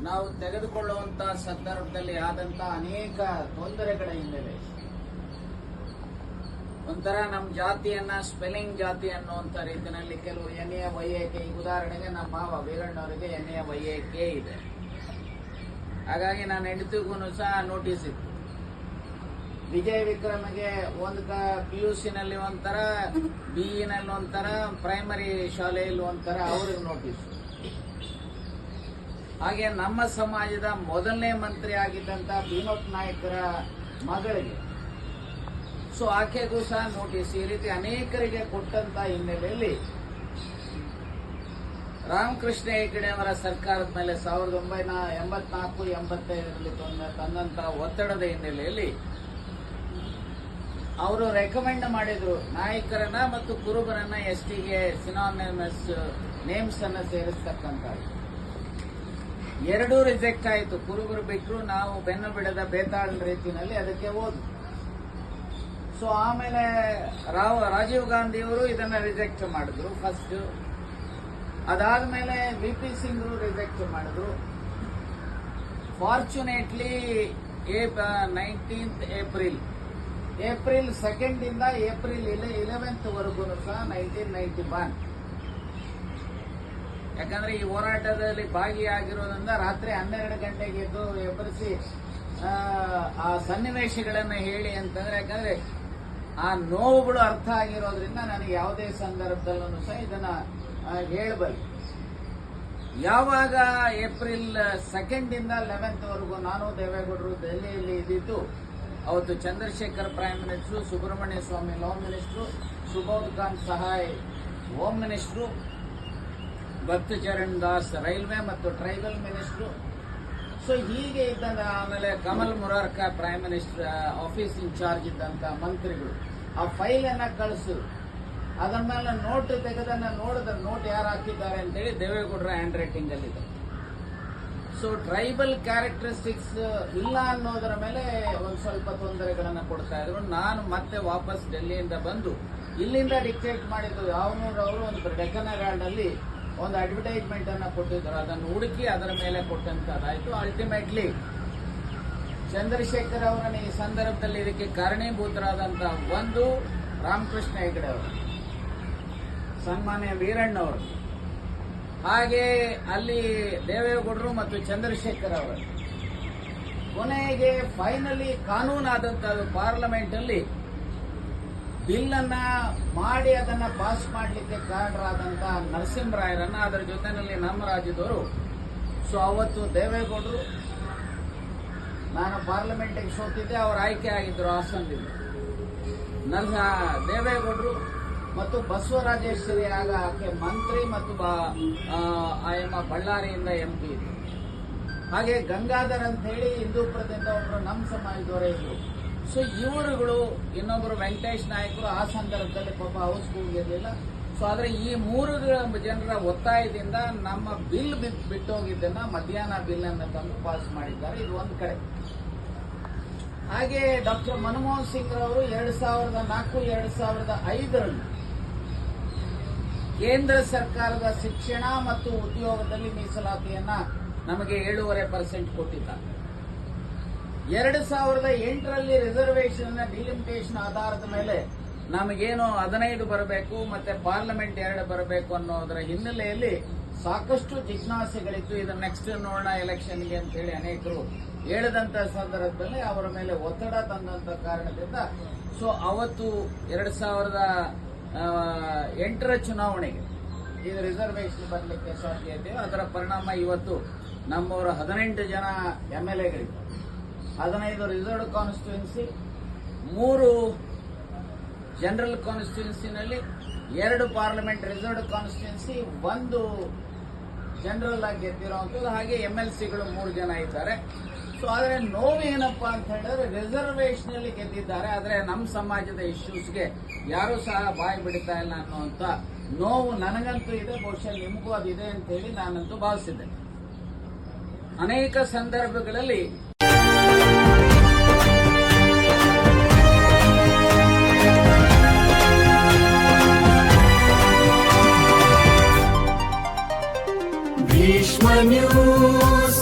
ನಾವು ತೆಗೆದುಕೊಳ್ಳುವಂತಹ ಸಂದರ್ಭದಲ್ಲಿ ಆದಂತ ಅನೇಕ ತೊಂದರೆಗಳ ಹಿನ್ನೆಲೆ ಒಂಥರ ನಮ್ಮ ಜಾತಿಯನ್ನ ಸ್ಪೆಲ್ಲಿಂಗ್ ಜಾತಿ ಅನ್ನುವಂಥ ರೀತಿಯಲ್ಲಿ ಕೆಲವರು NAYAK, ಈಗ ಉದಾಹರಣೆಗೆ ನಮ್ಮ ಮಾವ ವೀರಣ್ಣವರಿಗೆ NAYAK ಇದೆ. ಹಾಗಾಗಿ ನಾನು ಹೆಂಡತಿಗೂ ಸಹ ನೋಟಿಸ್ ಇತ್ತು. ವಿಜಯ್ ವಿಕ್ರಮ್ಗೆ ಒಂದು PUC ನಲ್ಲಿ ಒಂಥರ, BE ನಲ್ಲಿ ಒಂಥರ, ಪ್ರೈಮರಿ ಶಾಲೆಯಲ್ಲಿ ಒಂಥರ ಅವ್ರಿಗೆ ನೋಟಿಸ್. ಹಾಗೆ ನಮ್ಮ ಸಮಾಜದ ಮೊದಲನೇ ಮಂತ್ರಿ ಆಗಿದ್ದಂತ ವಿನೋದ್ ನಾಯ್ಕರ ಮಗಳಿಗೆ, ಸೊ ಆಕೆಗೂ ಸಹ ನೋಟಿಸ್, ಈ ರೀತಿ ಅನೇಕರಿಗೆ ಕೊಟ್ಟಂತ ಹಿನ್ನೆಲೆಯಲ್ಲಿ ರಾಮಕೃಷ್ಣ ಹೆಗಡೆ ಅವರ ಸರ್ಕಾರದ ಮೇಲೆ 1984-85ರಲ್ಲಿ ತಂದಂತ ಒತ್ತಡದ ಹಿನ್ನೆಲೆಯಲ್ಲಿ ಅವರು ರೆಕಮೆಂಡ್ ಮಾಡಿದ್ರು ನಾಯಕರನ್ನ ಮತ್ತು ಕುರುಬರನ್ನ STಗೆ ಸಿನಾನಿಮಸ್ ನೇಮ್ಸ್ ಅನ್ನ ಸೇರಿಸ್ತಕ್ಕಂಥ. ಎರಡೂ ರಿಜೆಕ್ಟ್ ಆಯಿತು. ಕುರುಬರು ಬಿಟ್ಟರು, ನಾವು ಬೆನ್ನು ಬಿಡದ ಬೇತಾಳ ರೀತಿಯಲ್ಲಿ ಅದಕ್ಕೆ ಹೋದ್ರು. ಸೊ ಆಮೇಲೆ ರಾಜೀವ್ ಗಾಂಧಿಯವರು ಇದನ್ನ ರಿಜೆಕ್ಟ್ ಮಾಡಿದ್ರು ಫಸ್ಟ್. ಅದಾದ್ಮೇಲೆ VP ಸಿಂಗ್ ರಿಜೆಕ್ಟ್ ಮಾಡಿದ್ರು. ಫಾರ್ಚುನೇಟ್ಲಿ 19th ಏಪ್ರಿಲ್ 2 ಇಂದ ಏಪ್ರಿಲ್ 11th ವರೆಗೂ ಸಹ 1991, ಯಾಕಂದ್ರೆ ಈ ಹೋರಾಟದಲ್ಲಿ ಭಾಗಿಯಾಗಿರೋದ್ರಿಂದ ರಾತ್ರಿ 12 ಗಂಟೆಗೆ ಎದ್ದು ಎಬ್ಬರಿಸಿ ಆ ಸನ್ನಿವೇಶಗಳನ್ನು ಹೇಳಿ ಅಂತಂದ್ರೆ, ಯಾಕಂದ್ರೆ ಆ ನೋವುಗಳು ಅರ್ಥ ಆಗಿರೋದ್ರಿಂದ ನನಗೆ ಯಾವುದೇ ಸಂದರ್ಭದಲ್ಲೂ ಸಹ ಇದನ್ನ ಹೇಳಬಲ್ಲೆ. ಯಾವಾಗ ಏಪ್ರಿಲ್ 2 ಇಂದ 11th ವರೆಗೂ ನಾನು ದೇವೇಗೌಡರು ದೆಹಲಿಯಲ್ಲಿ ಇದ್ದಿದ್ದು, ಅವತ್ತು Chandrashekhar prime minister, Subramanian Swamy home minister, Subodh Khan Sahay home minister, Bhakta Charan Das railway ಮತ್ತು ಟ್ರೈಬಲ್ ಮಿನಿಸ್ಟರ್. ಸೊ ಹೀಗೆ ಇದ್ದಂತ, ಆಮೇಲೆ Kamal Morarka prime minister office in charge ಇದ್ದಂತ ಮಂತ್ರಿಗಳು ಆ ಫೈಲ್ ಅನ್ನ ಕಳಿಸಿದ್ರು. ಅದರ ಮೇಲೆ ನೋಟ್ ತೆಗೆದನ್ನ ನೋಡಿದ್ರೆ ನೋಟ್ ಯಾರು ಹಾಕಿದ್ದಾರೆ ಅಂತೇಳಿ ದೇವೇಗೌಡರ ಹ್ಯಾಂಡ್ ರೈಟಿಂಗ್ ಅಲ್ಲಿ ಇದೆ. ಸೊ ಟ್ರೈಬಲ್ ಕ್ಯಾರೆಕ್ಟರಿಸ್ಟಿಕ್ಸ್ ಇಲ್ಲ ಅನ್ನೋದರ ಮೇಲೆ ಒಂದು ಸ್ವಲ್ಪ ತೊಂದರೆಗಳನ್ನು ಕೊಡ್ತಾ ಇದ್ರು. ನಾನು ಮತ್ತೆ ವಾಪಸ್ ಡೆಲ್ಲಿಯಿಂದ ಬಂದು ಇಲ್ಲಿಂದ ಡಿಕ್ಟೇಟ್ ಮಾಡಿದ್ದು ಅವರು ಒಂದು ಡೆಕ್ಕನ್ ಹೆರಾಲ್ಡ್ ಅಲ್ಲಿ ಒಂದು ಅಡ್ವರ್ಟೈಸ್ಮೆಂಟ್ ಅನ್ನ ಕೊಟ್ಟಿದ್ರು. ಅದನ್ನು ಹುಡುಕಿ ಅದರ ಮೇಲೆ ಕೊಟ್ಟಂತದ್ದಾಯ್ತು. ಅಲ್ಟಿಮೇಟ್ಲಿ ಚಂದ್ರಶೇಖರ್ ಅವರನ್ನ ಈ ಸಂದರ್ಭದಲ್ಲಿ ಇದಕ್ಕೆ ಕಾರಣೀಭೂತರಾದಂತ ಒಂದು ರಾಮಕೃಷ್ಣ ಹೆಗಡೆ ಅವರು, ಸನ್ಮಾನ್ಯ ವೀರಣ್ಣವರು, ಹಾಗೆ ಅಲ್ಲಿ ದೇವೇಗೌಡರು ಮತ್ತು ಚಂದ್ರಶೇಖರ್ ಅವರು. ಕೊನೆಗೆ ಫೈನಲಿ ಕಾನೂನಾದಂತದ್ದು ಪಾರ್ಲಿಮೆಂಟ್ ಅಲ್ಲಿ ಬಿಲ್ ಅನ್ನ ಮಾಡಿ ಅದನ್ನ ಪಾಸ್ ಮಾಡಲಿಕ್ಕೆ ಕಾರಣರಾದಂತ ನರಸಿಂಹರಾಯರನ್ನ, ಅದರ ಜೊತೆಯಲ್ಲಿ ನಮ್ಮ ರಾಜ್ಯದವರು. ಸೊ ಅವತ್ತು ದೇವೇಗೌಡರು, ನಾನು ಪಾರ್ಲಿಮೆಂಟ್ಗೆ ಸೋತಿದ್ದೆ, ಅವರು ಆಯ್ಕೆ ಆಗಿದ್ರು ಹಾಸನದಿಂದ. ನನ್ನ ದೇವೇಗೌಡರು ಮತ್ತು ಬಸವರಾಜೇಶ್ವರಿ ಆಗ ಆಕೆ ಮಂತ್ರಿ ಮತ್ತು ಬಳ್ಳಾರಿಯಿಂದ MP ಇದ್ರು. ಹಾಗೆ ಗಂಗಾಧರ್ ಅಂತ ಹೇಳಿ ಹಿಂದೂಪುರದಿಂದ ಒಬ್ರು ನಮ್ಮ ಸಮಾಜದವರೇ ಇದ್ರು. ಸೊ ಇವರುಗಳು, ಇನ್ನೊಬ್ಬರು ವೆಂಕಟೇಶ್ ನಾಯಕರು, ಆ ಸಂದರ್ಭದಲ್ಲಿ ಪಾಪ ಹೌಸ್ಫುಲ್. ಸೊ ಆದ್ರೆ ಈ 3 ಜನರ ಒತ್ತಾಯದಿಂದ ನಮ್ಮ ಬಿಲ್ ಬಿಟ್ಟೋಗಿದ್ದನ್ನ ಮಧ್ಯಾಹ್ನ ಬಿಲ್ ಅನ್ನು ತಂದು ಪಾಸ್ ಮಾಡಿದ್ದಾರೆ. ಇದು ಒಂದು ಕಡೆ. ಹಾಗೆ ಡಾಕ್ಟರ್ ಮನಮೋಹನ್ ಸಿಂಗ್ ಅವರು 2004-2005ರಲ್ಲಿ ಕೇಂದ್ರ ಸರ್ಕಾರದ ಶಿಕ್ಷಣ ಮತ್ತು ಉದ್ಯೋಗದಲ್ಲಿ ಮೀಸಲಾತಿಯನ್ನ ನಮಗೆ 7.5% ಕೊಟ್ಟಿದ್ದಾರೆ. 2008ರಲ್ಲಿ ರಿಸರ್ವೇಶನ್ ಡಿಲಿಮಿಟೇಷನ್ ಆಧಾರದ ಮೇಲೆ ನಮಗೇನು 15 ಬರಬೇಕು ಮತ್ತೆ ಪಾರ್ಲಿಮೆಂಟ್ 2 ಬರಬೇಕು ಅನ್ನೋದರ ಹಿನ್ನೆಲೆಯಲ್ಲಿ ಸಾಕಷ್ಟು ಜಿಜ್ಞಾಸೆಗಳಿತ್ತು. ಇದನ್ನ ನೆಕ್ಸ್ಟ್ ನೋಡೋಣ ಎಲೆಕ್ಷನ್ಗೆ ಅಂತ ಹೇಳಿ ಅನೇಕರು ಹೇಳಿದಂತ ಸಂದರ್ಭದಲ್ಲಿ ಅವರ ಮೇಲೆ ಒತ್ತಡ ತಂದಂತ ಕಾರಣದಿಂದ ಸೊ ಅವತ್ತು 2008ರ ಚುನಾವಣೆಗೆ ಇದು ರಿಸರ್ವೇಶನ್ ಬರಲಿಕ್ಕೆ ಸಾಧ್ಯತೆ. ಅದರ ಪರಿಣಾಮ ಇವತ್ತು ನಮ್ಮವರ 18 ಜನ MLAಗಳಿದ್ದಾರೆ, 15 ರಿಸರ್ವ್ಡ್ ಕಾನ್ಸ್ಟಿಟ್ಯೂನ್ಸಿ, 3 ಜನರಲ್ ಕಾನ್ಸ್ಟಿಟ್ಯೂನ್ಸಿನಲ್ಲಿ, 2 ಪಾರ್ಲಿಮೆಂಟ್ ರಿಸರ್ವ್ಡ್ ಕಾನ್ಸ್ಟಿಟ್ಯೂನ್ಸಿ, 1 ಜನರಲ್ ಆಗಿ ಗೆದ್ದಿರುವಂಥದ್ದು. ಹಾಗೆ MLCಗಳು 3 ಜನ ಇದ್ದಾರೆ. ಸೊ ಆದರೆ ನೋವೇನಪ್ಪಾ ಅಂತ ಹೇಳಿದ್ರೆ ರಿಸರ್ವೇಶನ್ ಅಲ್ಲಿ ಗೆದ್ದಿದ್ದಾರೆ, ಆದರೆ ನಮ್ಮ ಸಮಾಜದ ಇಶ್ಯೂಸ್ಗೆ ಯಾರೂ ಸಹ ಬಾಯಿ ಬಿಡ್ತಾ ಇಲ್ಲ ಅನ್ನುವಂಥ ನೋವು ನನಗಂತೂ ಇದೆ. ಬಹುಶಃ ನಿಮಗೂ ಅದಿದೆ ಅಂತ ಹೇಳಿ ನಾನಂತೂ ಭಾವಿಸಿದ್ದೆ. ಅನೇಕ ಸಂದರ್ಭಗಳಲ್ಲಿ ವಿಶ್ವ ನ್ಯೂಸ್